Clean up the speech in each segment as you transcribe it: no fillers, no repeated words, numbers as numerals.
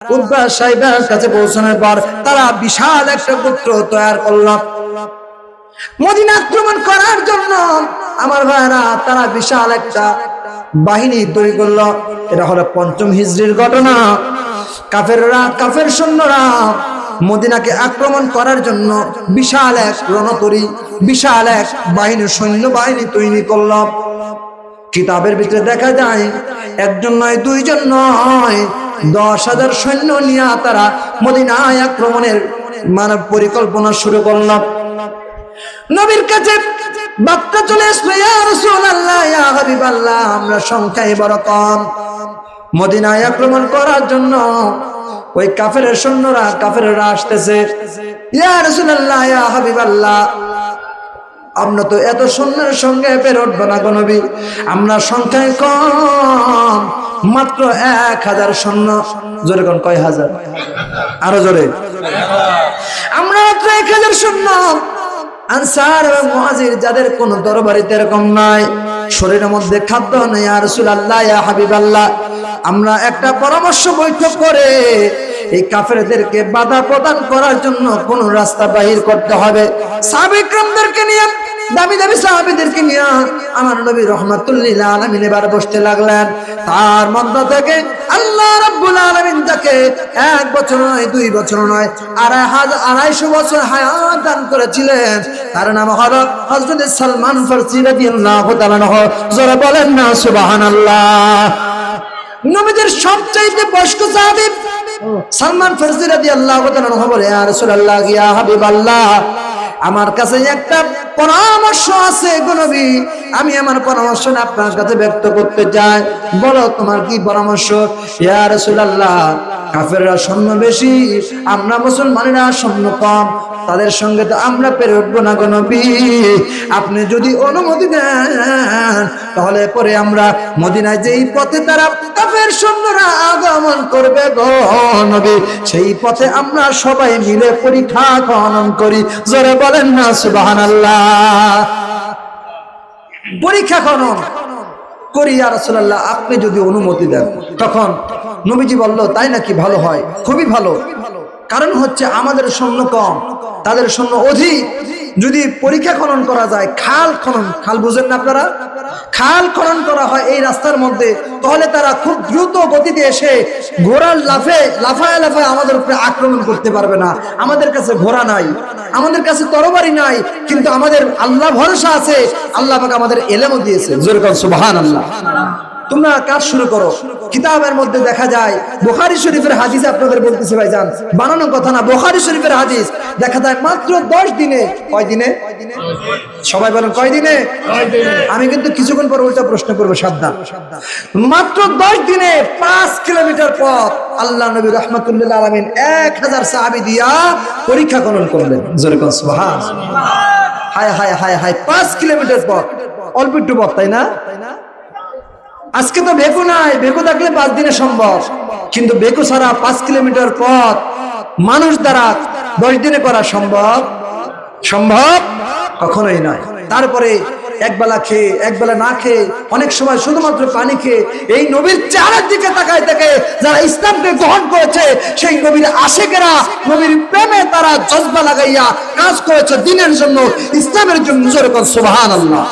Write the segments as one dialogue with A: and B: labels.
A: Utba cyber কাছে পৌঁছানোর পর তারা বিশাল একটা গোত্র তৈরি করল মদিনা আক্রমণ করার জন্য। আমার ভাইরা তারা বিশাল একটা বাহিনী তৈরি করলো। এটা হলো ৫ম হিজরির ঘটনা। কাফের সৈন্যরা মদিনাকে আক্রমণ করার জন্য বিশাল এক রণতরী, বিশাল এক সৈন্য বাহিনী তৈরি করল। কিতাবের ভিতরে দেখা যায় একজন নয়, দুইজন নয়, ১০,০০০ সৈন্য নিয়ে তারা মদিনায় আক্রমণের মানব পরিকল্পনা শুরু করল। নবীর কাছে বার্তা চলে আসলো, ইয়া রাসূলুল্লাহ, ইয়া হাবিবাল্লাহ, আমরা সংখ্যায় বড় কম, মদিনায় আক্রমণ করার জন্য ওই কাফেররা আসতেছে। ইয়া রাসূলুল্লাহ, ইয়া হাবিবাল্লাহ, আমরা তো এত সৈন্যের সঙ্গে বের উঠবো না গো নবী, আমরা সংখ্যায় কম, মাত্র ১,০০০ সৈন্য। জোরে কোন কয় হাজার? আরো জোরে। আমরা মাত্র ১,০০০ সৈন্য। আনসার এবং মুহাজির যাদের কোন দরবারিতে এরকম নাই, শরীরের মধ্যে খাদ্য নেই, ইয়া রাসূলুল্লাহ, ইয়া হাবিবাল্লাহ, আমরা একটা পরামর্শ বৈঠক করে এই কাফেরদেরকে বাধা প্রদান করার জন্য কোন রাস্তা বাহির করতে হবে। সাহাবায়ে কেরামদেরকে নিয়ে, দামি দামি সাহাবীদেরকে নিয়ে আমার নবী রাহমাতুল লিল আলামিন এবার বসতে লাগলেন। তার মধ্য থেকে আল্লাহ রাব্বুল আলামিন তাকে ১ বছর নয়, ২ বছর নয়, ২৫০ বছর হায়াত দান করেছিলেন। তার নাম হলো হযরত সালমান ফারসি রাদিয়াল্লাহু তাআলা আনহু। যারা বলেন না সুবহানাল্লাহ। নবীদের সবচেয়ে বয়স্ক সাহাবী সালমান ফারসি রাদিয়াল্লাহু তাআলা আনহু বলে, ইয়া রাসূলুল্লাহ, ইয়া হাবিবাল্লাহ, আমার কাছে একটা পরামর্শ আছে গো নবী, আমি আমার পরামর্শ আপনার কাছে ব্যক্ত করতে চাই। বলো তোমার কি পরামর্শ? ইয়া রাসূলুল্লাহ, কাফেররা সৈন্য বেশি, আমরা মুসলমানেরা সৈন্য কম, তাদের সঙ্গে তো আমরা পেরে উঠবো না গো নবী, আপনি যদি অনুমতি দেন তাহলে পরে আমরা মদিনায় যেই পথে তারা কাফের সৈন্যরা আগমন করবে গো নবী, সেই পথে আমরা সবাই মিলে পরীক্ষা খনন করি। জোরে বলেন না সুবহানাল্লাহ। পরীক্ষা খনন করি ইয়া রাসূলুল্লাহ, আপনি যদি অনুমতি দেন। তখন নবীজি বলল, তাই নাকি? ভালো হয়, খুবই ভালো। কারণ হচ্ছে আমাদের সৈন্য কম, তাদের সৈন্য অধিক। যদি পরীক্ষা খনন করা যায়, খাল বুঝেন না আপনারা? খাল খনন করা হয় এই রাস্তার মধ্যে, তাহলে তারা খুব দ্রুত গতিতে এসে ঘোড়ার লাফায় আমাদের উপরে আক্রমণ করতে পারবে না। আমাদের কাছে ঘোড়া নাই, আমাদের কাছে তরবারি নাই, কিন্তু আমাদের আল্লাহ ভরসা আছে, আল্লাহ পাক আমাদের এলেমও দিয়েছে। জোরে বলেন সুবহানাল্লাহ। তোমরা কাজ শুরু করো। কিতাবের মধ্যে দেখা যায়, বুখারী শরীফের হাদিস আপনাদের বলতেছি ভাইজান, বানানো কথা না, বুখারী শরীফের হাদিস দেখা যায় মাত্র ১০ দিনে। কয় দিনে? সবাই বলেন কয় দিনে? আমি কিন্তু কিছুক্ষণ পর উল্টা প্রশ্ন করবো, সাবধান। মাত্র ১০ দিনে ৫ কিলোমিটার পথ আল্লাহ নবী রাহমাতুল লিল আলামিন ১,০০০ সাহাবী দিয়া পরীক্ষা খনন করলেন। জোরে কোন সুবহানাল্লাহ। হায় হায় হায় হায়, ৫ কিলোমিটার পথ, অল্প একটু পথ, তাই না? আজকে তো বেকু নাই, বেকু থাকলে ৫ দিনে সম্ভব, কিন্তু বেকু ছাড়া ৫ কিলোমিটার পথ মানুষ দ্বারা ১০ দিনে করা সম্ভব কখনোই নয়। তারপরে একবেলা খেয়ে, একবেলা না খেয়ে, অনেক সময় শুধুমাত্র পানি খেয়ে এই নবীর চেহারার দিকে তাকায় থেকে যারা ইসলামকে গ্রহণ করেছে, সেই নবীর আশিকেরা, নবীর প্রেমে তারা জজবা লাগাইয়া কাজ করেছে দিনের জন্য, ইসলামের জন্য। জোরে বলেন সুবহানাল্লাহ।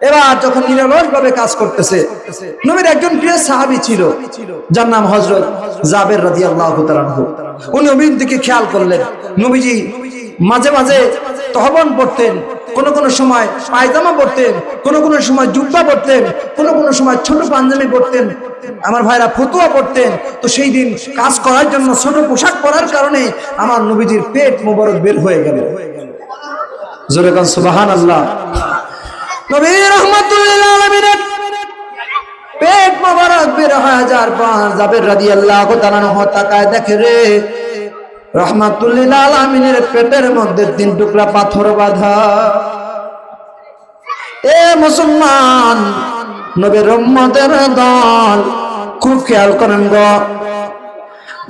A: এবার যখন নিরলস ভাবে কাজ করতেছে, নবীর একজন প্রিয় সাহাবী ছিল, যার নাম হযরত জাবের রাদিয়াল্লাহু তাআলা আনহু। উনি নবীর দিকে খেয়াল করলেন। নবীজি মাঝে মাঝে তহবান পড়তেন, কোন সময় পায়জামা পড়তেন, কোন সময় জুব্বা পড়তেন, কোন সময় ছোট পাঞ্জাবি পড়তেন। আমার ভাইরা ফতুয়া পড়তেন। তো সেই দিন কাজ করার জন্য ছোট পোশাক পরার কারণে আমার নবীজির পেট মোবারক বের হয়ে গেল। জোরে বলেন সুবহানাল্লাহ। নবী রাহমাতুল লিল আলামিনের পেট মোবারক বের হয়ে যাওয়ার পর জাবের রাদিয়াল্লাহু তাআলা আনহু তাকায় দেখে, রে রাহমাতুল লিল আলামিনের পেটের মধ্যে ৩ টুকরা পাথর বাঁধা। এ মুসলমান, নবীর উম্মতের দল, খুব খেয়াল করেন গো।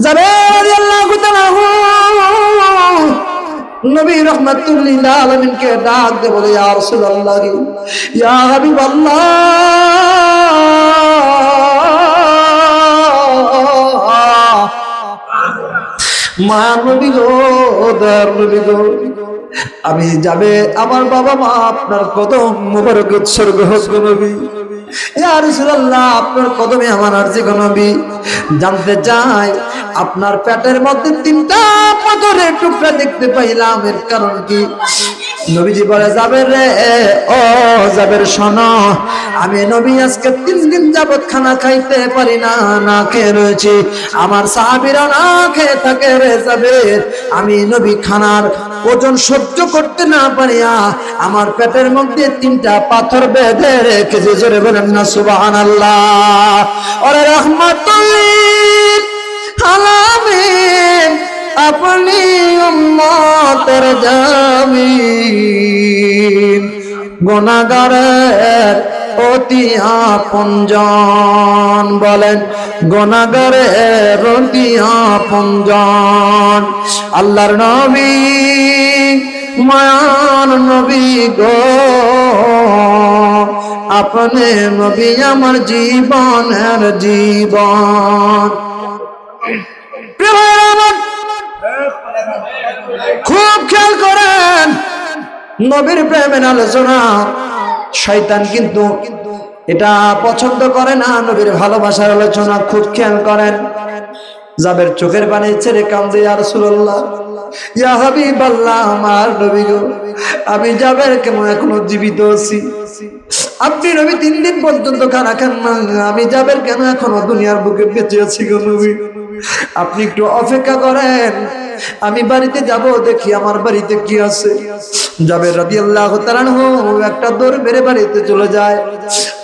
A: জাবের রাদিয়াল্লাহু তাআলা আনহু নবী রাহমাতুল লিল আলামিনকে ডাক দিয়ে বলে, ইয়া রাসূলুল্লাহ, ইয়া হাবিবাল্লাহ, মা নবী গো, দয়ার নবী গো, আমি যাবে আমার বাবা মা আপনার কদম মোবারক উৎসর্গ হোক গো নবী। ইয়া রাসূলুল্লাহ, আপনার কদমে আমার আরজি গো নবী। জানতে চাই আপনার পেটের মধ্যে 3টা পাথরের টুকরা দেখতে পাইলাম, এর কারণ কি? নবীজি বলে, জাবের রে, ও জাবের শোনো, আমি নবী আজকে 3 দিন যাবত খানা খাইতে পারি না, না খেয়ে রয়েছি। আমার সাহাবীরা না খেয়ে থাকে রে জাবের। আমি নবী খানার ওজন সহ্য করতে না পারিয়া আমার পেটের মধ্যে 3টা পাথর বেঁধে রেখেছে। জোরে বলেন না সুবহানাল্লাহ। ওরে রাহমাতুল আলামিন, আপনি উম্মতের জামিন, গুনাহগারের অতি আপনজন। বলেন, গুনাহগারের অতি আপনজন। আল্লাহর নবী, মায়ার নবী গো, আপনি নবী আমার জীবনের জীবন। খুব খেয়াল করেন, নবীর প্রেমের আলোচনা শয়তান কিন্তু এটা পছন্দ করে না, নবীর ভালোবাসার আলোচনা। খুব খেয়াল করেন, জাবের চোখের পানি ছেড়ে কান্দে, ইয়া রাসূলুল্লাহ, ইয়া হাবিবাল্লাহ, আমার নবী গো, আমি জাবের কেমন এখনো জীবিত আছি। আপনি নবী 3 দিন পর্যন্ত খানা খান না, আমি জাবের কেন এখনো দুনিয়ার বুকে বেঁচে আছি গো নবী। আপনি একটু অপেক্ষা করেন, আমি বাড়িতে যাব, দেখি আমার বাড়িতে কি আছে। জাবের রাদিয়াল্লাহু তাআলা আনহু একটা দৌড় মেরে বাড়িতে চলে যায়।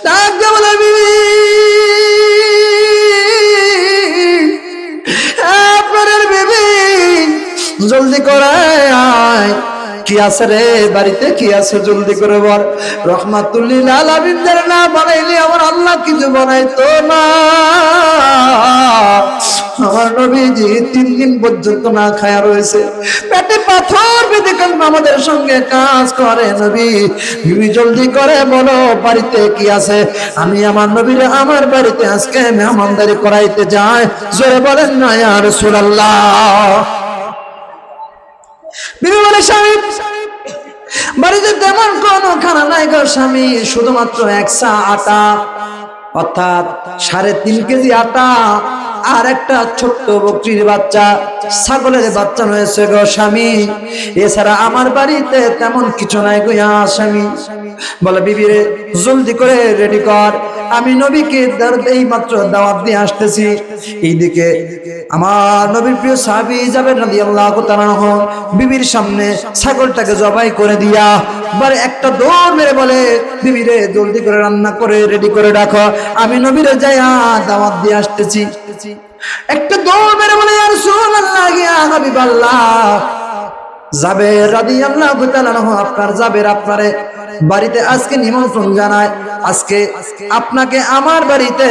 A: ডাক দিয়ে বলে, বিবি, আপনার বিবি, জলদি করে আয়, কি আছে রে বাড়িতে, কি আছে জলদি করে বল। রহমাতুল লিল আলামিনের না বানাইলে আমার আল্লাহ কিছু বানাইতো না। আমার নবীজি 3 দিন পর্যন্ত না খায়া রয়েছে, পেটে পাথর বেঁধে কেন আমাদের সঙ্গে কাজ করে। নবী, বিবি জলদি করে বলো বাড়িতে কি আছে। আমি আমার নবীর আমার বাড়িতে আজকে মেহমানদারি করাইতে যাই। জোরে বলেন না ইয়া রাসূলুল্লাহ। বিবি বলে, স্বামী, বাড়িতে তেমন কোনো খানা নাই গো স্বামী, শুধুমাত্র 1 সা আটা, অর্থাৎ 3.5 কেজি আটা, আর একটা ছোট্ট বকরির বাচ্চা, ছাগলের বাচ্চা হয়েছে গো স্বামী। এছাড়া আমার বাড়িতে তেমন কিছু নাই গো স্বামী। বলে, বিবি রে, জলদি করে রেডি কর, আমি নবীকে এই মাত্র দাওয়াত দিয়ে আসতেছি। এইদিকে আমার নবীর প্রিয় সাহাবী জাবের রাদিয়াল্লাহু তাআলা আনহু বিবির সামনে ছাগলটাকে জবাই করে দিয়া বারে একটা দৌড় মেরে বলে, বিবি রে, জলদি করে রান্না করে রেডি করে রাখো, আমি নবীরে যাইয়া দাওয়াত দিয়ে আসতেছি। একটা দৌড় মেরে বলে, ইয়া রাসূলুল্লাহ, ইয়া হাবিবাল্লাহ, জাবের রাদিয়াল্লাহু তাআলা আনহু, আপনার জাবের আপনারে বাড়িতে আজকে নিমন্ত্রণ জানায়। আজকে আপনাকে আমার বাড়িতে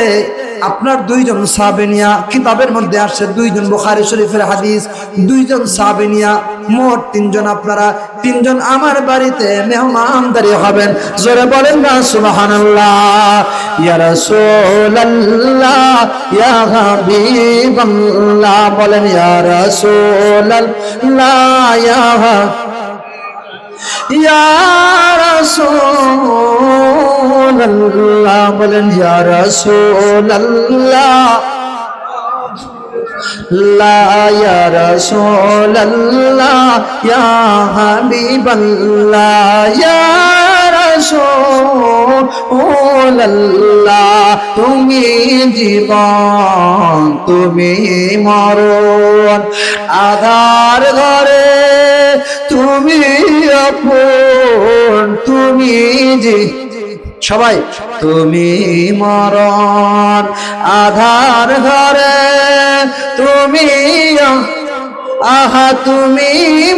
A: আপনার 2 জন সাহাবী নিয়া, কিতাবের মধ্যে আসছে 2 জন, বুখারী শরীফের হাদিস, 2 জন সাহাবী নিয়া মোট 3 জন, আপনারা 3 জন আমার বাড়িতে মেহমানদারি হবেন। জোরে বলেন না সুবহানাল্লাহ। ইয়া রাসূলুল্লাহ, ইয়া হাবিবাল্লাহ, বলেন ইয়া রাসূলুল্লাহ, ইয়া রাসূলুল্লাহ, বলেন ইয়া রাসূলুল্লাহ, লা ইয়া রাসূলুল্লাহ, ইয়া হাবিবাল্লাহ, ইয়া রাসূলুল্লাহ, তুমি জীবন, তুমি মরণ, আধার ঘরে তুমি আপন, তুমি সবাই, তুমি মরণ, আধার ঘরে তুমি, আহা তুমি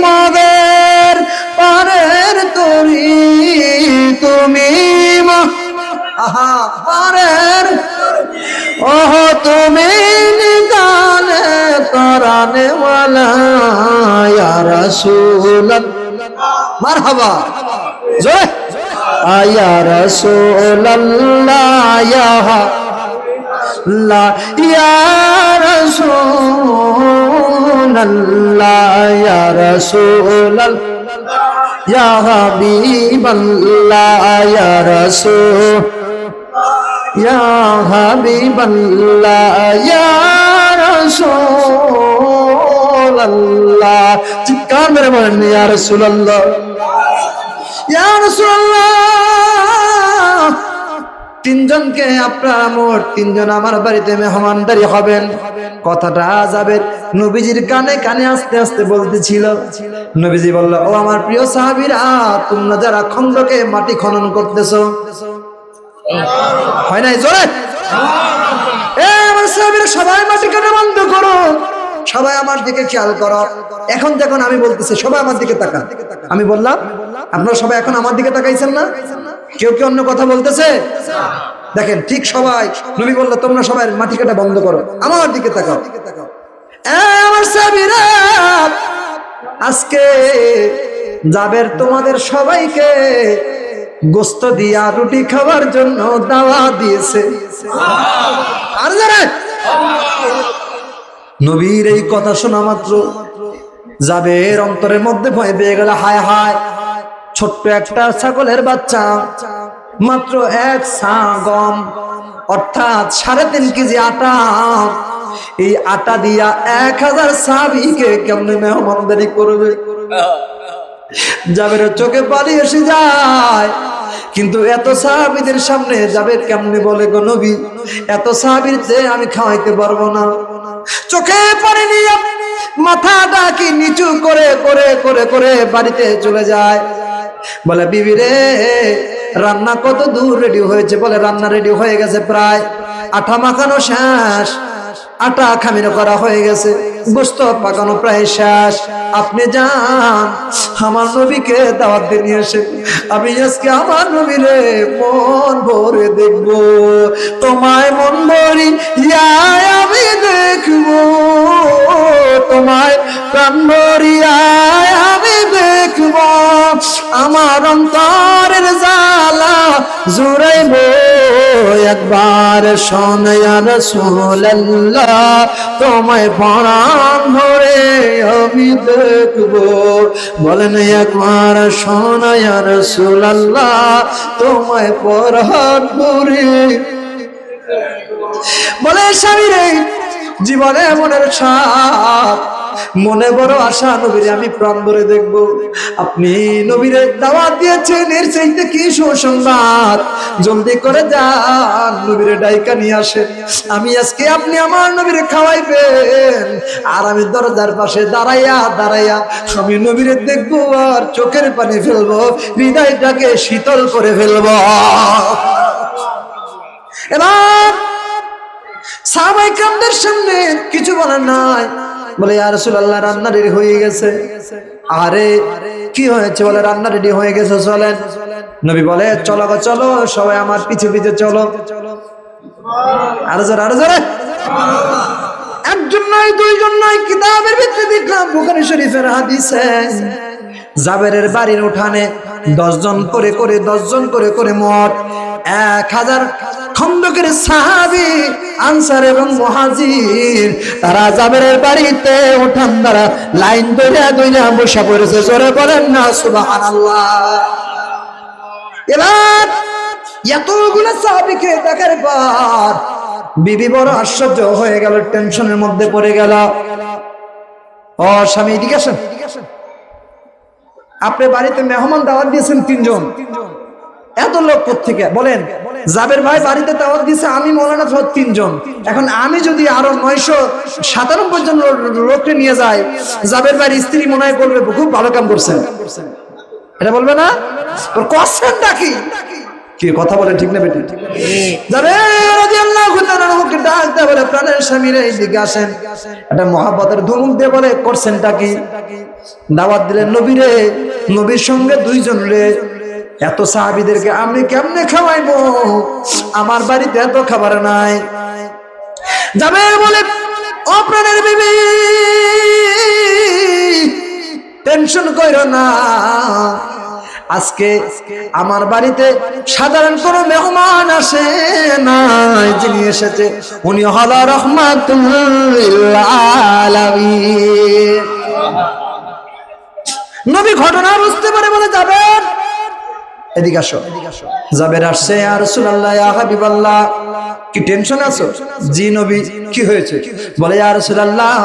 A: মদের পারের তরি, তুমি আহা পারের, ওহ তুমি নিদানে তরানে ওয়ালা, ইয়া রাসূলুল্লাহ, মারহাবা, জয়, ইয়া রাসূলুল্লাহ, ইয়া রাসূলুল্লাহ, রাসূলাল্লাহ ইয়া হাবিবাল্লাহ ইয়া রাসূল ইয়া হাবিবাল্লাহ ইয়া রাসূলাল্লাহ চিৎকার মেরে বলেন ইয়া রাসূলুল্লাহ ইয়া রাসূলুল্লাহ। তিনজনকে আপনারা মোট তিনজন আমার বাড়িতে মেহমানদারি হবেন। কথাটা জাবের নবীজির কানে কানে আস্তে আস্তে বলতেছিল। নবীজি বলল, ও আমার প্রিয় সাহাবীরা, তোমরা যারা খন্দকে মাটি খনন করতেছো, হয় নাই জোরে, আমার সাহাবীরা সবাই মাটি কাটা বন্ধ করো, সবাই আমার দিকে খেয়াল করো। এখন যখন আমি বলতেছি সবাই আমার দিকে তাকান, আমি বললাম আপনারা সবাই এখন আমার দিকে তাকাইছেন না? কেউ কি অন্য কথা বলতেছে? দেখেন ঠিক সবাই, নবী বলল তোমরা সবাই মাটি কাটা বন্ধ করো, আমার দিকে তাকাও। আমার সাহাবীরা, আজকে জাবের তোমাদের সবাইকে গোস্ত দিয়া রুটি খাওয়ার জন্য দাওয়াত দিয়েছে। আর যারা নবীর এই কথা শোনা মাত্র জাবের অন্তরের মধ্যে ভয় পেয়ে গেল। হায় হায়, ছোট্ট একটা ছাগলের বাচ্চা, মাত্র এক সা গম, অর্থাৎ 3.5 কেজি আটা, এই আটা দিয়া 1000 সাহাবীকে কেমনে মেহমানদারি করবে? জাবেরের চোখে পানি এসে যায়, কিন্তু এত সাহাবীদের সামনে জাবের কেমনে বলে, গো নবী, এত সাহাবীর যে আমি খাওয়াইতে পারবো না। চোখে পানি নিয়ে মাথাটা কি নিচু করে করে করে করে বাড়িতে চলে যায়। বলে, বিবি রে, রান্না কত দূর রেডি হয়েছে? বলে, রান্না রেডি হয়ে গেছে, প্রায় আটা মাখানো শেষ, আটা খামির করা হয়ে গেছে, গোশত পাকানো প্রায় শেষ। আপনি যান আমার নবীকে দাওয়াত দিয়ে নিয়ে এসে, আমি আজকে আমার নবীরে মন ভরে দেখবো, তোমায় মন ভরি আমি দেখবো, তোমায় প্রাণ ভরিয়া আমি দেখবো, আমার অন্তরের জ্বালা জুড়াইবো, একবার শোনো ইয়া রাসূলুল্লাহ, তোমায় প্রাণ ভরে আমি দেখবো। বলেন, একবার শোনো ইয়া রাসূলুল্লাহ, তোমায় প্রাণ ভরে। বলে, স্বামী রে, জীবনে মনের সাথ, মনে বড় আশা, নবীরে আমি প্রাণ ভরে দেখবো। আপনি নবীরে দাওয়াত দিয়েছেন, এর চাইতে কি সুসংবাদ? জলদি করে যান, নবীরে ডাইকা নিয়ে আসেন। আমি আজকে আপনি আমার নবীরে খাওয়াইবেন, আর আমি দরজার পাশে দাঁড়াইয়া দাঁড়াইয়া আমি নবীরে দেখবো, আর চোখের পানি ফেলবো, হৃদয়টাকে শীতল করে ফেলবো। এবার সাহাবায়ে কেরামদের সামনে কিছু বলার নাই। বলে, ইয়া রাসূলুল্লাহ, রান্না রেডি হয়ে গেছে। আরে কি হয়েছে? বলে, রান্না রেডি হয়ে গেছে, চলেন। নবী বলে, চলো গো চলো, সবাই আমার পিছে পিছে চলো। আরো জোরে, আরো জোরে। একজন নয়, দুইজন নয়, কিতাবের ভিতরে দেখলাম বুখারী শরীফের হাদিসে, জাবেরের বাড়ির উঠানে 10 জন করে করে 10 জন করে করে মোট 1000 খন্দকের সাহাবী, আনসার এবং মুহাজির, তারা জাবেরের বাড়িতে উঠান দ্বারা লাইন ধরে ধরে বসে পড়েছে। জোরে বলেন না সুবহানাল্লাহ। এবার এতগুলো সাহাবীকে দেখার পর বিবি বড় আশ্চর্য হয়ে গেল, টেনশনের মধ্যে পড়ে গেল। ও স্বামী, এদিকে আসেন। আপনি বাড়িতে মেহমান দাওয়াত দিয়েছেন 3 জন, এত লোক কোত্থেকে? বলেন, জাবের ভাই বাড়িতে দাওয়াত দিয়েছে আমি মৌলানা সহ 3 জন। এখন আমি যদি আরো 997 জন লোককে নিয়ে যাই, জাবের ভাইয়ের স্ত্রী মনে হয় বলবে খুব ভালো কাম করছেন, এটা বলবে না? তোর কোশ্চেনটা কি? কি কথা বলে, ঠিক না বেটি? জাবের রাদিয়াল্লাহু তাআলা ওকে ডাক দেয়, বলে, প্রাণের স্বামী রে, এদিকে আসেন। এটা মহব্বতের ধমক দিয়ে বলে, করছেনটা কি? দাওয়াত দিলেন নবীরে, নবীর সঙ্গে 2 জন রে, এত সাহাবীদেরকে আমি কেমনে খাওয়াইবো? আমার বাড়িতে এত খাবার নাই। জাবের বলে, ও প্রাণের বিবি, টেনশন কইরো না, আজকে আমার বাড়িতে সাধারণ কোন মেহমান আসে নাই, যিনি এসেছে উনি হলো রাহমাতুল লিল আলামিন। ঘটনা বুঝতে পারে বলে যাবের এদিকে আসো। জাবের আসছে, ইয়া রাসূলুল্লাহ ইয়া হাবিবাল্লাহ, কি টেনশন আছো? জি নবী, কি হয়েছে? বলে, ইয়া রাসূলুল্লাহ,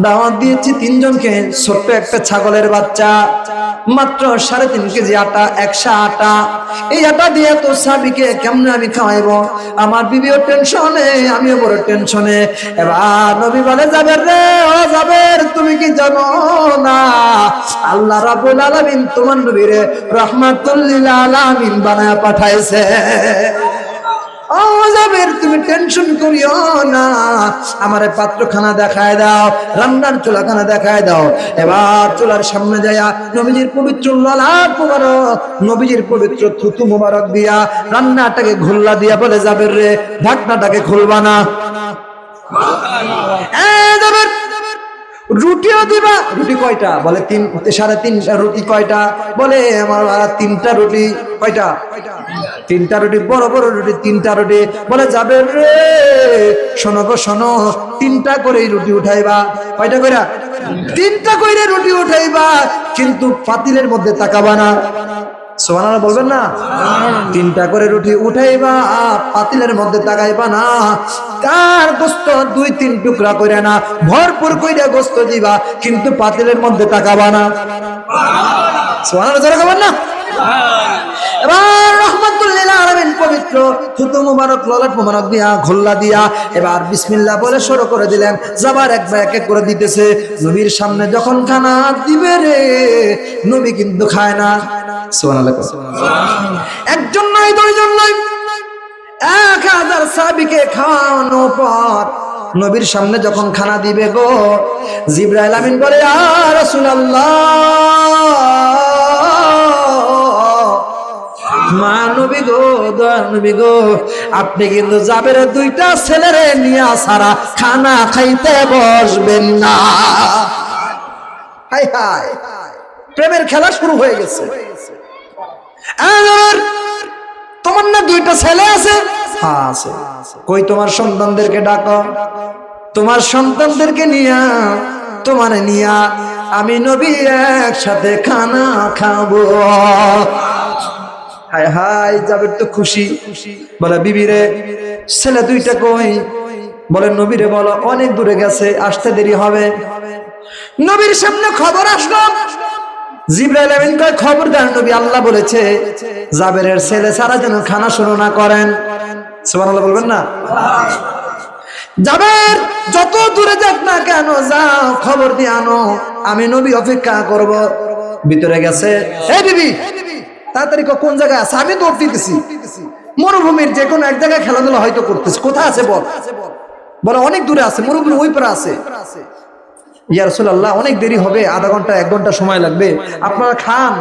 A: দাওয়াত দিয়েছি তিনজনকে, ছোট্ট একটা ছাগলের বাচ্চা, মাত্র 3.5 কেজি আটা, 100 আটা, এই আটা দিয়ে তো সাহাবীকে কেমনে আমি খাওয়াইবো? আমার বিবিও টেনশনে, আমিও বড় টেনশনে। এবার নবী বলে, জাবের রে, ও জাবের, তুমি কি জানো না আল্লাহ রাব্বুল আলামিন তোমার নবীরে রাহমাতুল লিল আলামিন বানায়া পাঠাইছে? ও জাবের, তুমি টেনশন করিও না, আমারে পাত্রখানা দেখায় দাও, রান্নার চুলাখানা দেখায় দাও। এবার চুলার সামনে যায়া নবীজির পবিত্র ললাট মোবারক, নবীজির পবিত্র থুতু মোবারক দিয়া রান্নাটাকে ঘুল্লা দিয়া বলে, জাবের রে, ঢাকনাটাকে খুলবা না। জাবের, রুটিও দিবা? রুটি কয়টা? বলে 3.5 রুটি। কয়টা? বলে আমার 3টা রুটি। কয়টা? 3টা রুটি, বড় বড় রুটি 3টা রুটি। বলে, জাবের রে, শোনো গো শোনো, 3টা করে রুটি উঠাইবা। কয়টা কইরা? 3টা কইরা রুটি উঠাইবা, কিন্তু পাতিলের মধ্যে তাকাবা না। সুবহানাল্লাহ বলবেন না? 3টা করে রুটি উঠাইবা, পাতিলের মধ্যে তাকাইবা না। তার গোস্ত 2-3 টুকরা কইরা না, ভরপুর কইরা গোস্ত দিবা, কিন্তু পাতিলের মধ্যে তাকাবা না। সুবহানাল্লাহ যারা কইবেন না? এবার রাহমাতুল লিল আলামিন পবিত্র থুতু মুবারক, ললাট মুবারক দিয়া ঘোল্লা দিয়া এবার বিসমিল্লাহ বলে শুরু করে দিলেন। যাবার একবার এক এক করে দিতেছে। নবীর সামনে যখন খানা দিবে রে, নবী কিন্তু খায় না। সুবহানাল্লাহ। একজন নয়, দুইজন নয়, 1000 সাহাবীকে খাওয়ানোর পর নবীর সামনে যখন খানা দিবে গো, জিবরাইল আমিন বলে, ইয়া রাসূলুল্লাহ, মা নবী গো, দয়াল নবী গো, আপনি কিন্তু জাবের 2টা ছেলেরে নিয়া সারা খানা খাইতে বসবেন না। হায় হায়, প্রেমের খেলা শুরু হয়ে গেছে। আর তোমার না 2টা ছেলে আছে? হ্যাঁ আছে। কই তোমার সন্তানদেরকে ডাকো, তোমার সন্তানদেরকে নিয়া, তোমার নিয়া আমি নবী একসাথে খানা খাবো। হায় হায়, জাবের তো খুশি। বলে, বিবি রে, ছেলে 2টা কই? বলে, নবী রে বলো অনেক দূরে গেছে, আসতে দেরি হবে। নবীর সামনে খবর আসলো। জিবরাইল আমিন কয়, খবরদার নবী, আল্লাহ বলেছে জাবেরের ছেলে সারা যেন খানা শুরু না করেন। সুবহানাল্লাহ বলবেন না? জাবের যত দূরে যাক না কেন, যাও খবর দিয়ে আনো, আমি নবী অপেক্ষা করব। ভিতরে গেছে, এই বিবি তাড়াতাড়ি কোন জায়গায় আছে? আমি দৌড় দিতেছি, মরুভূমির যে কোনো এক জায়গায় খেলাধুলা হয়তো করতেছে, কোথায় আছে বল? বলে, অনেক দূরে আছে, মরুভূমির ওই পারে আছে। ইয়া রাসূলুল্লাহ, অনেক দেরি হবে, আধা ঘন্টা 1 ঘন্টা সময় লাগবে, আপনারা খান,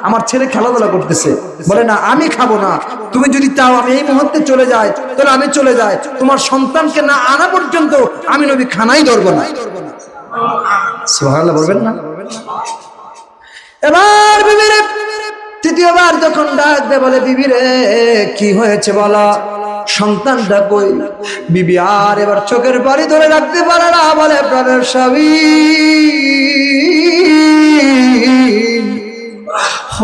A: আমার ছেলে খেলাধুলা করতেছে। বলে, না আমি খাবো না, তুমি যদি চাও আমি এই মুহূর্তে চলে যাই, তাহলে আমি চলে যাই, তোমার সন্তানকে না আনা পর্যন্ত আমি নবী খানাই ধরবো না। সুবহানাল্লাহ বলবেন না? এবার বিবিরে তৃতীয়বার যখন ডাক দে, বলে, বিবি রে কি হয়েছে বলো, সন্তানটা কই? বিবি আর এবার চোখের পানি ধরে রাখতে পারে না, বলে, প্রাণের স্বামী,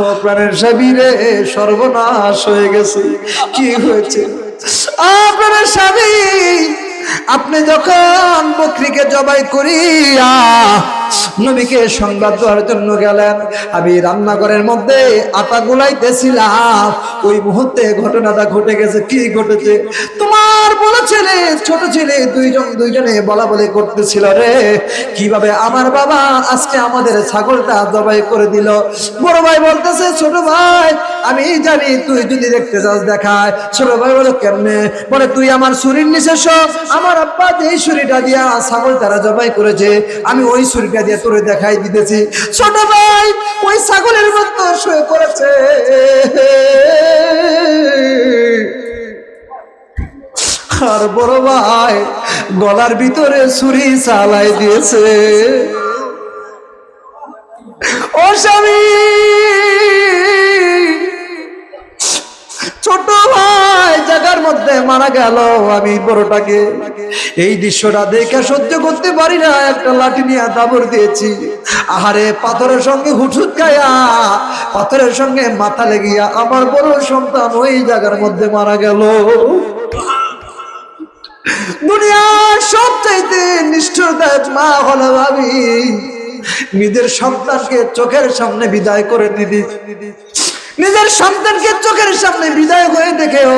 A: ও প্রাণের স্বামী রে, সর্বনাশ হয়ে গেছে। কি হয়েছে? প্রাণের স্বামী, আপনি যখন বকরিকে জবাই করিয়া নবীকে সংবাদ দেওয়ার জন্য গেলেন, আমি রান্নাঘরের মধ্যে আটা গুলাইতেছিলাম, ওই মুহূর্তে ঘটনাটা ঘটে গেছে। কি ঘটেছে? তোমার বড় ছেলে ছোট ছেলে দুইজনে বলা বলি করতেছিল রে, কিভাবে আমার বাবা আজকে আমাদের ছাগলটা জবাই করে দিল। বড় ভাই বলতেছে, ছোট ভাই আমি জানি তুই যদি দেখতে চাস দেখায়। ছোট ভাই বলে, কেমনে? বলে, তুই আমার ছুরির নিচে সব, আমার আব্বা যেই ছুরিটা দিয়া ছাগল তারা জবাই করেছে, আমি ওই ছুরিটা দিয়ে তোরে দেখাই দিতেছি। ছোট ভাই ওই ছাগলের মতো শুয়ে পড়েছে, আর বড় ভাই গলার ভিতরে ছুরি চালাই দিয়েছে। ও স্বামী, ছোট ভাই জায়গার মধ্যে মারা গেল, আমি বড়টাকে এই দৃশ্যটা দেখে সহ্য করতে পারি না, একটা লাঠি নিয়ে দাবড় দিয়েছি। আহারে পাথরের সঙ্গে হুটুট খায়া পাথরের সঙ্গে মাথা লেগিয়া আমার বড় সন্তান ওই জায়গার মধ্যে মারা গেল। দুনিয়ার সবচাইতে নিষ্ঠুর মা হলো ভাবি নিজের সন্তানকে চোখের সামনে বিদায় করে দিদি, নিজের সন্তানকে চোখের সামনে বিদায় হয়ে দেখেও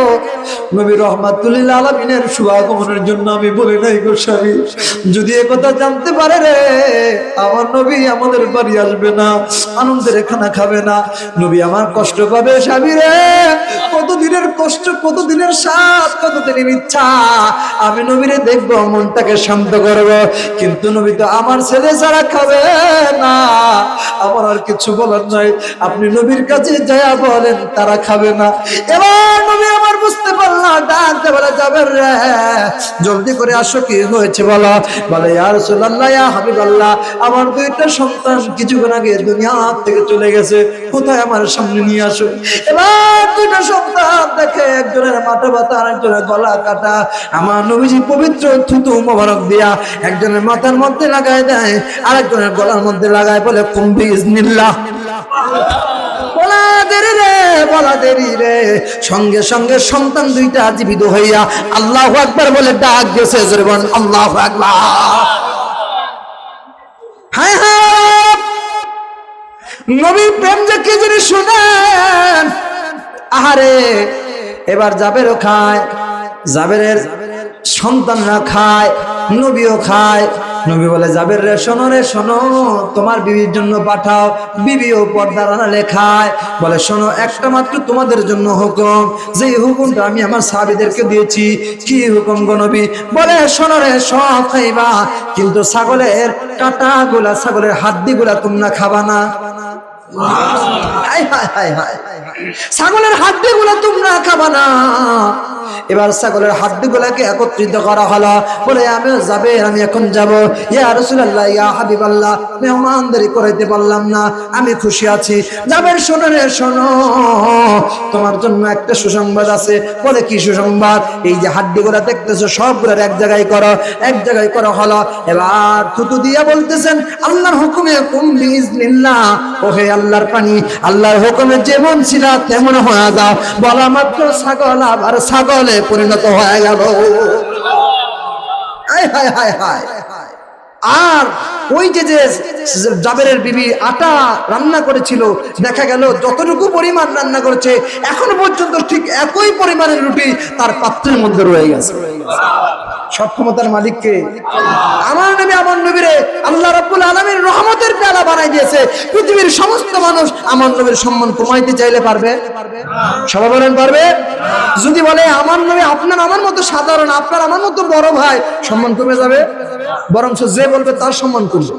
A: নবী রাহমাতুল লিল আলামিনের শুভাগমনের জন্য আমি বলি নাই গো স্বামী, যদি একথা জানতে পারে রে আমার নবী আমাদের বাড়ি আসবে না, আনন্দের খানা খাবে না, নবী আমার কষ্ট পাবে। স্বামী রে কতদিনের কষ্ট, কতদিনের স্বাদ, কতদিনের ইচ্ছা আমি নবীরে দেখবো, মনটাকে শান্ত করবো, কিন্তু নবী তো আমার ছেলে ছাড়া খাবে না। আমার আর কিছু বলার নাই, আপনি নবীর কাছে যায় বলেন তারা খাবে না। এবার নবী আমার বুঝতে পারলাম, ডাকতে বলে যাবেন রে জলদি করে আসো, কি হয়েছে বলো। বলে ইয়া রাসূলুল্লাহ ইয়া হাবিবাল্লাহ আমার দুইটা সন্তান কিছুক্ষণ আগে দুনিয়া থেকে চলে গেছে, কোথায় আমার সামনে নিয়ে আসো। এবার দুইটা সন্তান দেখে একজনের মাথা ব্যথা আর একজনের গলা কাটা, আমার নবীজি পবিত্র থুতু মোবারক দিয়া একজনের মাথার মধ্যে লাগায় দেয় আর একজনের গলার মধ্যে লাগায়, বলে কুম বিইজনিল্লাহ। বলা দেরি রে সঙ্গে সঙ্গে সন্তান দুইটা জীবিত হইয়া আল্লাহু আকবার বলে ডাক দিয়েছে, জোরে বলেন আল্লাহু আকবার। হায় হায় নবীর প্রেম যে কি জিনিস শুনেন। আহারে এবার জাবেরও খায়, জাবেরের সন্তানরা খায়, নবীও খায়। নবী বলে জাবের রে শোনো রে শোনো, তোমার বিবির জন্য পাঠাও, বিবিও পর্দার আড়ালে খায়। বলে শোনো একটা মাত্র তোমাদের জন্য হুকুম, যে হুকুমটা আমি আমার সাহাবীদেরকে দিয়েছি। কি হুকুম গো নবী? বলে শোনো রে সব খাইবা, কিন্তু ছাগলের কাঁটাগুলা, ছাগলের হাড্ডিগুলা তোমরা খাবা না। ছাগলের হাড্ডিগুলা তোমরা খাবা না। এবার ছাগলের হাড্ডিগুলাকে একত্রিত করা হলো, বলে আমিও যাবে, আমি এখন যাব। ইয়া রাসূলুল্লাহ ইয়া হাবিবাল্লাহ মেহমানদারি করাইতে পারলাম না, আমি খুশি আছি। যাবেন শোনো রে শোনো, তোমার জন্য একটা সুসংবাদ আছে। বলে কি সুসংবাদ? এই যে হাড্ডিগুলা দেখতেছো সবগুলোর এক জায়গায় করো, এক জায়গায় করা হলো। এবার থুতু দিয়া বলতেছেন আল্লাহর হুকুমে কুম বিইজনিল্লাহ, ওহে আল্লাহর পানি, আল্লাহর হুকুমে যেমন ছিল তেমন হয়ে যাও। বলা মাত্র ছাগল আবার ছাগলে পরিণত হয়ে গেল। আর ওই যে জাবেরের বিবি আটা রান্না করেছিল, দেখা গেল যতটুকু পরিমাণ রান্না করেছে এখনো পর্যন্ত ঠিক একই পরিমাণের রুটি তার পাত্রের মধ্যে রয়ে গেছে। সব ক্ষমতার মালিককে আমার নবী, আমার নবীরে আল্লাহ রাব্বুল আলামিন রহমতের পেয়ালা বানাই দিয়েছে। পৃথিবীর সমস্ত মানুষ আমার নবীর সম্মান কমাইতে চাইলে পারবে? সবাই বলেন পারবে? যদি বলে আমার নবী আপনার আমার মতো সাধারণ, আপনার আমার মতো বড় ভাই, সম্মান কমে যাবে? বরং যে বলবে তার সম্মান করবে।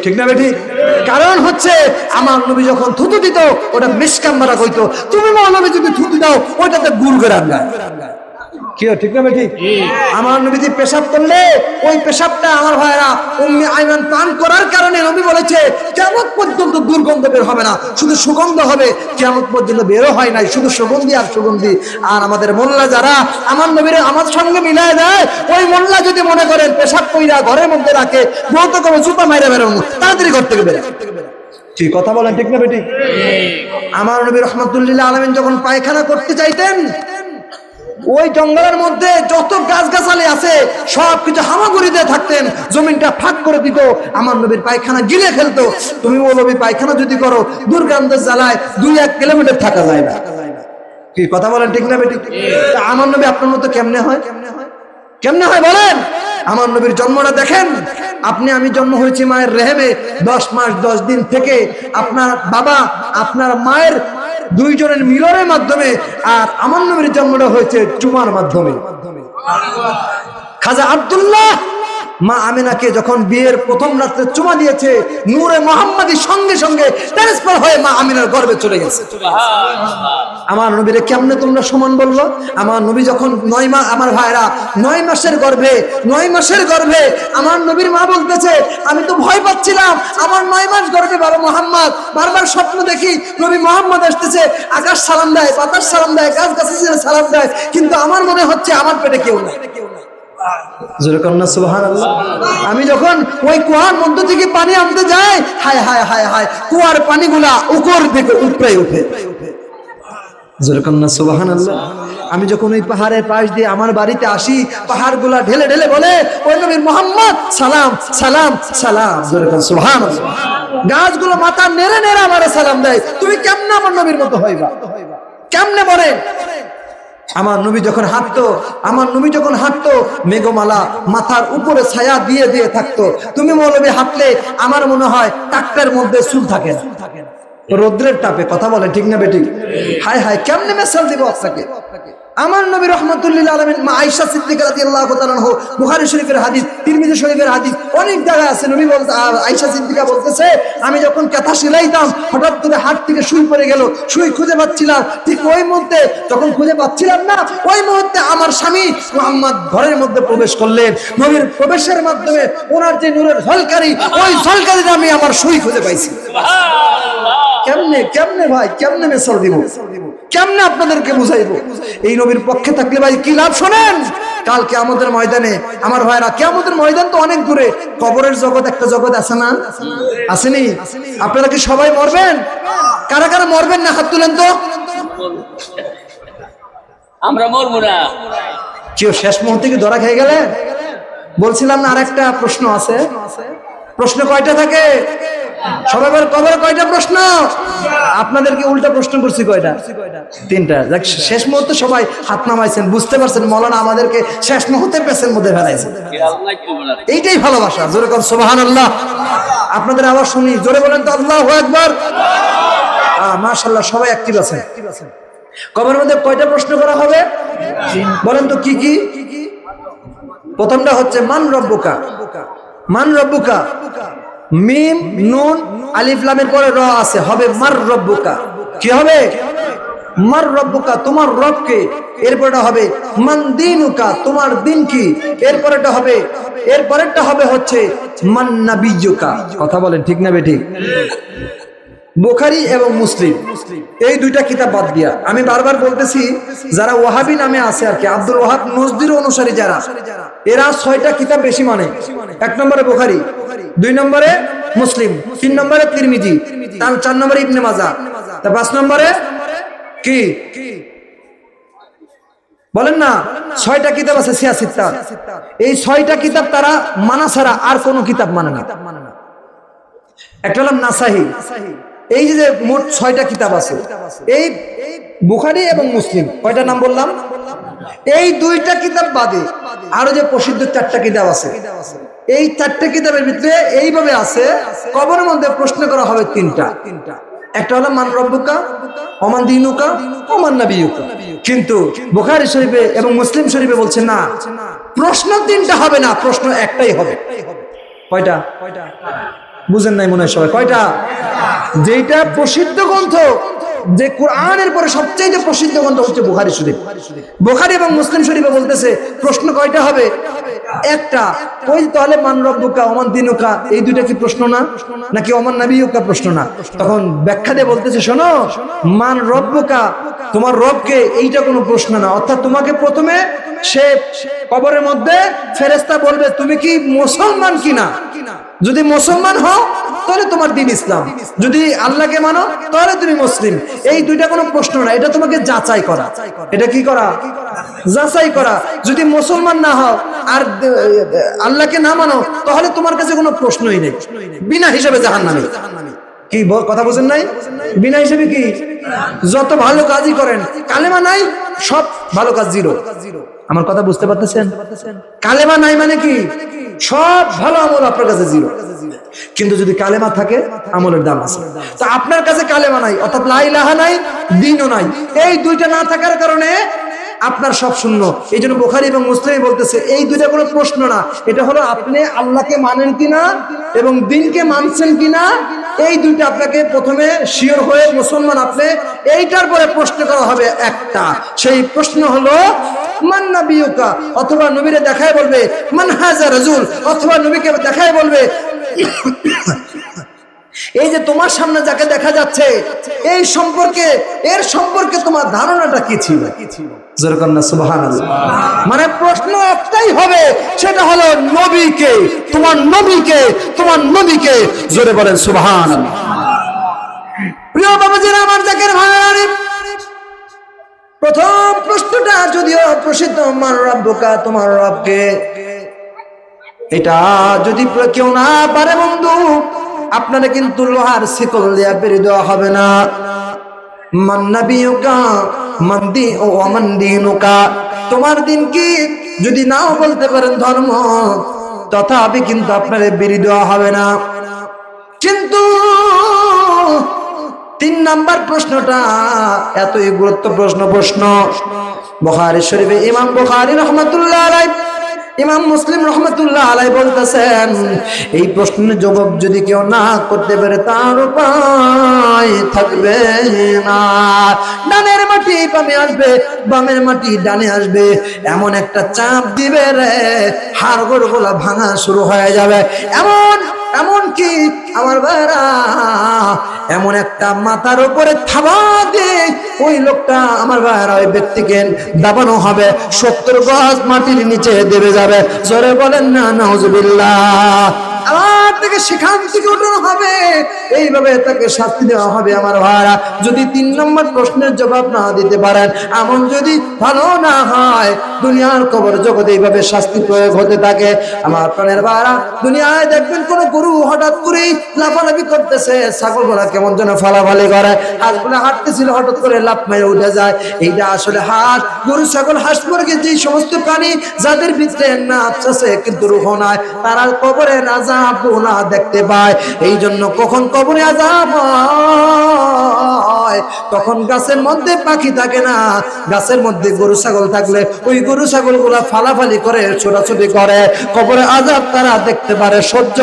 A: ঠিক না বেঠিক? কারণ হচ্ছে আমার নবী যখন থুতু দিত ওটা মিসকাম্বারা কইতো, তুমি মহানবী যদি থুতু দাও ওইটাতে গুড় করে আনগায়। ঠিক না বেঠিক? আমার নবী পেশাব করলে ওই পেশাবটা আমার ভাইরা উম্মে আইমান পান করার কারণে নবী বলেছে কিয়ামত পর্যন্ত দুর্গন্ধ বের হবে না, শুধু সুগন্ধ হবে। কিয়ামত পর্যন্ত বেরও হয় নাই, শুধু সুগন্ধি আর সুগন্ধি। আর আমাদের মোল্লা যারা আমার নবীর আমার সঙ্গে মিলায় দেয়, ওই মোল্লা যদি মনে করেন পেশাব কইরা ঘরের মধ্যে রাখে, বলতে কবে জুতা মাইরা বেরোনো, তাড়াতাড়ি ঘর থেকে বেরো। ঠিক কথা বলেন ঠিক না বেঠিক? আমার নবী রাহমাতুল লিল আলামিন যখন পায়খানা করতে চাইতেন, ওই জঙ্গলের মধ্যে যত গাছগাছালি আছে সবকিছু হামাগুড়ি দিয়ে থাকতেন, জমিনটা ফাঁক করে দিত, আমার নবীর পায়খানা গিলে ফেলতো। তুমি ও নবী পায়খানা যদি করো দুর্গন্ধের জ্বালায় 2-1 কিলোমিটার থাকা যায় না। কি কথা বলেন ঠিক না বেঠিক? আমার নবী আপনার মতো কেমনে হয়? কেমনে হয় বলেন? আমার নবীর জন্মটা দেখেন। আপনি আমি জন্ম হয়েছি মায়ের রেহেমে 10 মাস 10 দিন থেকে। আপনার বাবা আপনার মায়ের দুইজনের মিলনের মাধ্যমে, আর আমার নবীর জন্মটা হয়েছে চুমার মাধ্যমে। খাজা আব্দুল্লাহ মা আমিনাকে যখন বিয়ের প্রথম রাত্রে চুমা দিয়েছে, নূরে মুহাম্মাদি সঙ্গে সঙ্গে ট্রান্সফার হয়ে মা আমিনার গর্ভে চলে গেছে। আমার নবীরে কেমনে তোমরা সমান বললো? আমার নবী যখন 9 মাস, আমার ভাইরা 9 মাসের গর্ভে, 9 মাসের গর্ভে আমার নবীর মা বলতেছে আমি তো ভয় পাচ্ছিলাম, আমার 9 মাস গর্ভে বাবা মুহাম্মদ, বারবার স্বপ্ন দেখি নবী মুহাম্মদ আসতেছে, আকাশ সালাম দেয়, বাতাস সালাম দেয়, গাছ গাছে সালাম দেয়, কিন্তু আমার মনে হচ্ছে আমার পেটে কেউ নাই। জোরে কন্যা সুবহানাল্লাহ। আমি যখন ওই কুয়ার মধ্য থেকে পানি আনতে যাই, হায় হায় হায় হায়, কুয়ার পানিগুলা উপর থেকে উপরে উঠে। জোরে কন্যা সুবহানাল্লাহ। আমি যখন ওই পাহাড়ের পাশ দিয়ে আমার বাড়িতে আসি, পাহাড়গুলা ঢেলে ঢেলে বলে, ওই নবী মুহাম্মদ সালাম সালাম সালাম। জোরে কন্যা সুবহানাল্লাহ। গাছগুলো মাথা নেড়ে নেড়ে আমারে সালাম দেয়। তুমি কেমনে আমার নবীর মতো হইবা? কেমনে বলেন? আমার নবী যখন হাঁটতো মেঘমালা মাথার উপরে ছায়া দিয়ে দিয়ে থাকতো। তুমি মৌলবী হাঁটলে আমার মনে হয় টাকটার মধ্যে চুল থাকে না, রৌদ্রের তাপে। কথা বলে ঠিক না বেটি? হায় হায়, কেমনে মেসাল দিব আপনাকে? আমার নবী রাহমাতুল্লিল আলামিন মা আয়েশা সিদ্দিকা রাদিয়াল্লাহু তাআলা আনহা, বুখারী শরীফের হাদিস, তিরমিজি শরীফের হাদিস, অনেক জায়গায় আছে। নবী বলতে, আয়েশা সিদ্দিকা বলতেছে, আমি যখন কাঁথা সেলাইতাম, হঠাৎ করে হাত থেকে সুই পড়ে গেল, সুই খুঁজে পাচ্ছিলাম। ঠিক ওই মুহূর্তে যখন খুঁজে পাচ্ছিলাম না, ওই মুহূর্তে আমার স্বামী মুহাম্মদ ঘরের মধ্যে প্রবেশ করলেন। নবীর প্রবেশের মাধ্যমে ওনার যে নূরের ঝলকারি, ওই ঝলকারিতে আমি আমার সুই খুঁজে পাইছি। কেমনে কেমনে ভাই, কেমনে মেসাল দিব? কেমনে আপনাদেরকে বুঝাইবো? এই নবীর পক্ষে থাকলে ভাই কি লাভ? শোনেন, কাল কিয়ামতের ময়দানে আমার ভাইরা, কিয়ামতের ময়দান তো অনেক দূরে, কবরের জগৎ একটা জগৎ আছে না? আসেনি? আপনারা কি সবাই মরবেন? কারা কারা মরবেন না হাত তুলেন তো।
B: আমরা মরবো না।
A: কেউ শেষ মুহূর্তে কি ধরা খেয়ে গেলে? বলছিলাম না, আরেকটা প্রশ্ন আছে। প্রশ্ন কয়টা থাকে? সবাই বল, কবরে কয়টা প্রশ্ন? আপনাদেরকে উল্টা প্রশ্ন করছি কয়টা? তিনটা। শেষ মুহূর্তে সবাই হাত নামাইছেন, বুঝতে পারছেন মৌলানা আমাদেরকে শেষ মুহূর্তে পেছের মধ্যে ফেলাইছে। এইটাই ভালোবাসা। জোরে কোন সুবহানাল্লাহ। আপনাদের আওয়াজ শুনি, জোরে বলেন তো আল্লাহু আকবার। মাশাআল্লাহ, সবাই অ্যাক্টিভ আছেন। কবরের মধ্যে কয়টা প্রশ্ন করা হবে বলেন তো? কি কি? প্রথমটা হচ্ছে মান রব্বুকা। মান রব্বুকা, মিম নুন আলিফ লামের পরে র আছে, হবে মার রব্বুকা। কি হবে? মার রব্বুকা, তোমার রব কে। এরপরটা হবে মান দিনুকা, তোমার দিন কি। এরপরেরটা হবে হচ্ছে মান নাবিয়্যুকা। কথা বলেন ঠিক না বেঠিক? বুখারী এবং মুসলিম এই দুইটা কিতাব বাদ দিয়া, আমি বারবার বলতেছি, যারা ওয়াহাবি নামে আছে আর কি, আব্দুল ওয়াহাব নজদির অনুসারী যারা, এরা 6টা কিতাব বেশি মানে। 1 নম্বরে বুখারী, 2 নম্বরে মুসলিম, 3 নম্বরে তিরমিজি, 4 নম্বরে ইবনে মাজাহ, 5 নম্বরে কি বলেন না? 6টা কিতাব আছে সিয়াসিত্তা। এই 6টা কিতাব তারা মানা ছাড়া আর কোনো কিতাব মানে না। একটা হলো নাসাহি। এই যে মোট 6টা কিতাব আছে, এই বুখারী এবং মুসলিম, কয়টা নাম বললাম? এই 2টা কিতাব বাদে আরো যে প্রসিদ্ধ 4টা কিতাব আছে, এই 4টা কিতাবের ভিতরে এইভাবে আছে, কবরের মধ্যে প্রশ্ন করা হবে 3টা। একটা হলো মান রব্বুকা, ওমান দিনুকা, ওমান নাবিয়ুকা। কিন্তু বুখারী শরীফে এবং মুসলিম শরীফে বলছে না, প্রশ্ন 3টা হবে না, প্রশ্ন একটাই হবে। কয়টা? বুঝেন নাই মনে হয় সবাই? কয়টা? যেটা প্রসিদ্ধ গ্রন্থ, যে কোরআনের পরে সবচেয়ে প্রসিদ্ধ গ্রন্থ হচ্ছে বুখারী শরীফ। বুখারী এবং মুসলিম শরীফে বলতেছে প্রশ্ন কয়টা হবে? একটা। ওই তাহলে মান রব্বুকা ওমান দিনুকা, এই দুইটা কি প্রশ্ন না? নাকি ওমান নাবিয়ুকা প্রশ্ন না? তখন ব্যাখ্যা দিয়ে বলতেছে, শোনো, মান রব্বুকা, তোমার রবকে, এইটা কোনো প্রশ্ন না। অর্থাৎ তোমাকে প্রথমে সে কবরের মধ্যে ফেরেশতা বলবে তুমি কি মুসলমান কিনা। যদি মুসলমান হও তাহলে তোমার দিন ইসলাম, যদি আল্লাহকে মানো তাহলে তুমি মুসলিম। এই দুইটা কোনো প্রশ্ন না, এটা তোমাকে যাচাই করা। এটা কি করা? যাচাই করা। যদি মুসলমান না হও আর আল্লাহকে না মানো তাহলে তোমার কাছে কোনো প্রশ্নই নেই, বিনা হিসাবে জাহান্নামী। কি কথা বুঝেন নাই? বিনা হিসাবে কি? যত ভালো কাজই করেন, কালেমা নাই, সব ভালো কাজ জিরো। আমার কথা বুঝতে পারতেছেন? কালেমা নাই মানে কি? সব ভালো আমল আপনার কাছে জিরো। কিন্তু যদি কালেমা থাকে, আমলের দাম আছে। তা আপনার কাছে কালেমা নাই, অর্থাৎ লা ইলাহা নাই, দ্বীনও নাই। এই দুইটা না থাকার কারণে আপনার সব শূন্য। এই জন্য বুখারী এবং মুসলিম বলতেছে এই দুইটা কোনো প্রশ্ন না। এটা হলো আপনি আল্লাহকে মানেন কিনা এবং দ্বীনকে মানছেন কিনা, এই দুইটা আপনাকে প্রথমে শিওর হয়ে মুসলমান আপনি, এইটার পরে প্রশ্ন করা হবে একটা। সেই প্রশ্ন হলো মান নাবিয়ুকা, অথবা নবীরে দেখায় বলবে মান হাযা রাজুল, অথবা নবীকে দেখায় বলবে এই যে তোমার সামনে যাকে দেখা যাচ্ছে, এর সম্পর্কে তোমার ধারণাটা কি ছিল? যেরকম না সুবহানাল্লাহ। মানে প্রশ্ন একটাই হবে, সেটা হলো নবীকে, তোমার নবীকে, তোমার নবীকে, জোরে বলেন সুবহানাল্লাহ। প্রিয় বাবাজিরা আমার, জাকের ভাই, প্রথম প্রশ্নটা যদিও প্রসিদ্ধ, মান রাব্বুকা, তোমার রবকে, এটা যদি কেউ না পারে বন্ধু, আপনারা কিন্তু লোহার শিকল দিয়ে বের দেওয়া হবে না। মান নাবিয়ুকা, মান দিনুকা, তোমার দিন কি, যদি নাও বলতে পারেন ধর্ম, তথাপি কিন্তু আপনারা বের দেওয়া হবে না। কিন্তু 3 নাম্বার প্রশ্নটা এতই গুরুত্বপূর্ণ প্রশ্ন। বুখারী শরীফে ইমাম বুখারী রাহমাতুল্লাহ আলাইহি, ইমাম মুসলিম রাহমাতুল্লাহ আলাইহি বলতেছেন, এই প্রশ্নের জবাব যদি কেউ না করতে পারে তার উপায় থাকবে না। ডানের মাটি বামে আসবে, বামের মাটি ডানে আসবে, এমন একটা চাপ দিবে রে, হাড়গোড় গুলা ভাঙা শুরু হয়ে যাবে। এমন কি আমার ভাইরা, এমন একটা মাথার উপরে থাবা দিয়ে ওই লোকটা, আমার ভাইরা, ওই ব্যক্তিকে দাবানো হবে, 70 গজ মাটির নিচে দেবে যাবে। জোরে বলেন না নাউজুবিল্লাহ। আবার থেকে সেখান থেকে উঠানো হবে, এইভাবে তাকে শাস্তি দেওয়া হবে। আমার ভাইরা, যদি 3 নম্বর প্রশ্নের জবাব না দিতে পারেন, এমন যদি ভালো না হয়, দুনিয়ার কবর জগতে এইভাবে শাস্তি প্রয়োগ হতে থাকে। আমার প্রাণের ভাইরা, দুনিয়ায় দেখবেন কোন গরু হঠাৎ করে লাফালাফি করতেছে, ছাগলগুলা কেমন যেন ফালাফালি করে, হাঁসগুলা হাঁটতেছিল, হঠাৎ করে লাফ মেরে উঠে যায়। এইটা আসলে হাঁস, গরু, ছাগল, হাঁস মুরগি, যে সমস্ত প্রাণী যাদের ভিতরে নাফস আছে কিন্তু রূহ নাই, তারা কবরে আযাব না দেখতে পায়। এই জন্য কখন কবরে আযাব হয়, তখন গাছের মধ্যে পাখি থাকে না, গাছের মধ্যে গরু ছাগল থাকলে ওই গরু ছাগল গুলা ফালাফালি করে, ছোটাছুটি করে, কবরে আযাব তারা দেখতে পারে, সহ্য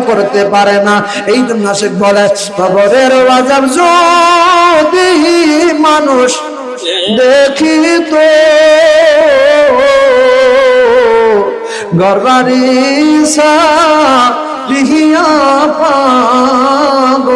A: করতে পারে না। এই জন্য আশিক বলে, কবরের আযাব যদি মানুষ দেখিত, গরবারি সা লিহিয়া পাগল,